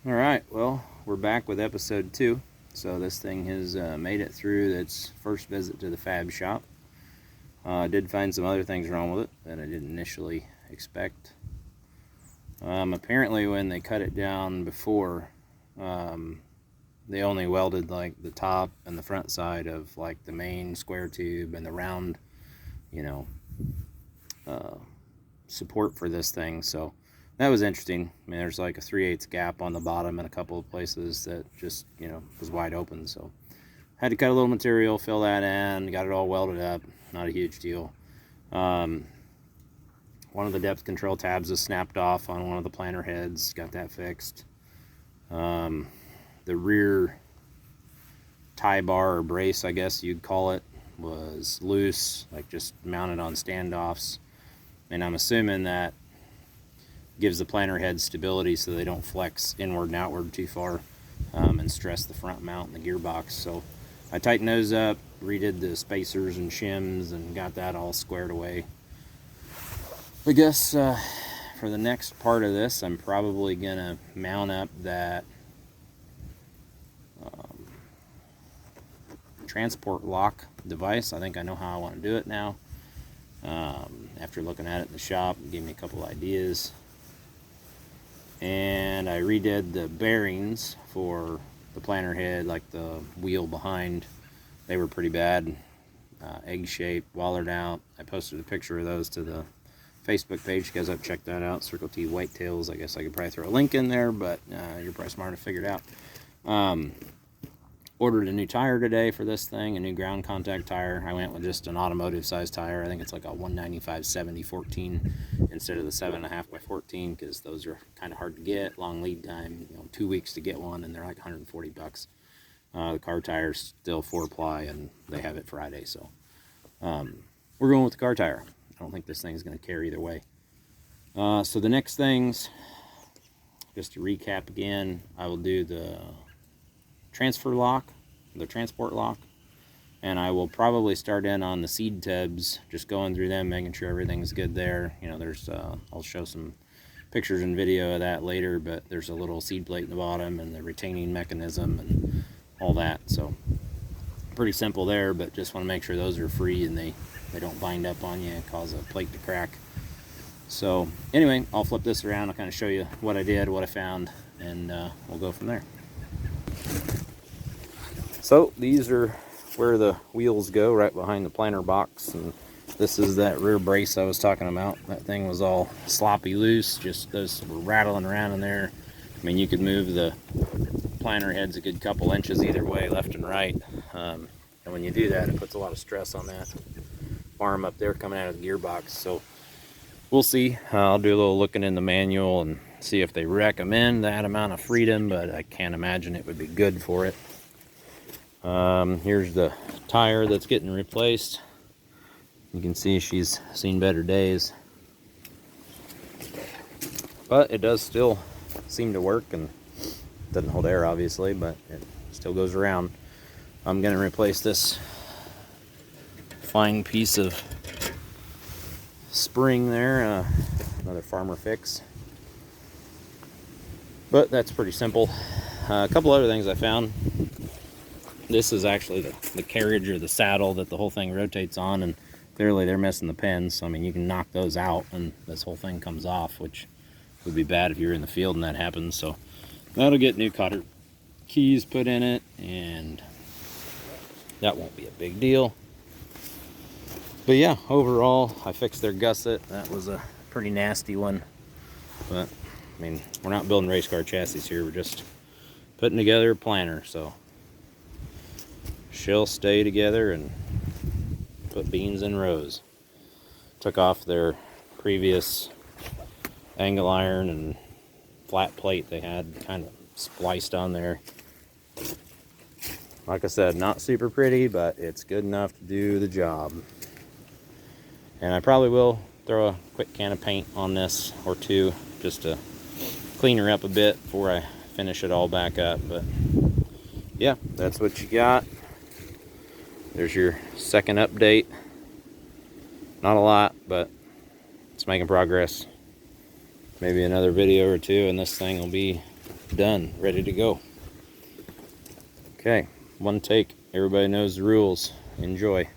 Alright, well, we're back with episode 2. So this thing has made it through its first visit to the fab shop. I did find some other things wrong with it that I didn't initially expect. Apparently when they cut it down before, they only welded like the top and the front side of like the main square tube and the round, support for this thing. So that was interesting. I mean, there's like a 3/8 gap on the bottom and a couple of places that just, was wide open. So had to cut a little material, fill that in, got it all welded up. Not a huge deal. One of the depth control tabs is snapped off on one of the planter heads. Got that fixed. The rear tie bar or brace, I guess you'd call it, was loose, like just mounted on standoffs. And I'm assuming that gives the planter head stability so they don't flex inward and outward too far and stress the front mount and the gearbox. So I tightened those up, redid the spacers and shims, and got that all squared away. I guess for the next part of this, I'm probably gonna mount up that transport lock device. I think I know how I want to do it now. After looking at it in the shop, it gave me a couple ideas. And I redid the bearings for the planter head, like the wheel behind. They were pretty bad, egg-shaped, wallered out. I posted a picture of those to the Facebook page. You guys have to check that out. Circle T Whitetails. I guess I could probably throw a link in there, but you're probably smart to figure it out. Ordered a new tire today for this thing, a new ground contact tire. I went with just an automotive size tire. I think it's like a 195/70/14 instead of the 7.5 by 14, because those are kind of hard to get, long lead time, 2 weeks to get one, and they're like $140. The car tire's still 4-ply, and they have it Friday, so we're going with the car tire. I don't think this thing's going to carry either way. So the next things, just to recap again, I will do the transfer lock, the transport lock, and I will probably start in on the seed tubs, just going through them, making sure everything's good there. There's I'll show some pictures and video of that later, but there's a little seed plate in the bottom and the retaining mechanism and all that. So pretty simple there, but just want to make sure those are free and they don't bind up on you and cause a plate to crack. So anyway, I'll flip this around. I'll kind of show you what I did, what I found, and we'll go from there. So these are where the wheels go, right behind the planter box, and this is that rear brace I was talking about. That thing was all sloppy loose, just those were rattling around in there. I mean, you could move the planter heads a good couple inches either way, left and right, and when you do that, it puts a lot of stress on that arm up there coming out of the gearbox. So we'll see. I'll do a little looking in the manual and see if they recommend that amount of freedom, but I can't imagine it would be good for it. Here's the tire that's getting replaced. You can see she's seen better days, but it does still seem to work, and doesn't hold air obviously, but it still goes around. I'm going to replace this fine piece of spring there, another farmer fix, but that's pretty simple. A couple other things I found. This is actually the carriage or the saddle that the whole thing rotates on, and clearly they're missing the pins. So I mean, you can knock those out and this whole thing comes off, which would be bad if you're in the field and that happens. So that'll get new cotter keys put in it, and that won't be a big deal. But yeah, overall I fixed their gusset. That was a pretty nasty one, but I mean, we're not building race car chassis here, we're just putting together a planter, so she'll stay together and put beans in rows. Took off their previous angle iron and flat plate they had kind of spliced on there. Like I said, not super pretty, but it's good enough to do the job. And I probably will throw a quick can of paint on this or two just to clean her up a bit before I finish it all back up. But yeah, that's what you got. There's your second update. Not a lot, but it's making progress. Maybe another video or two and this thing will be done, ready to go. Okay, one take. Everybody knows the rules. Enjoy.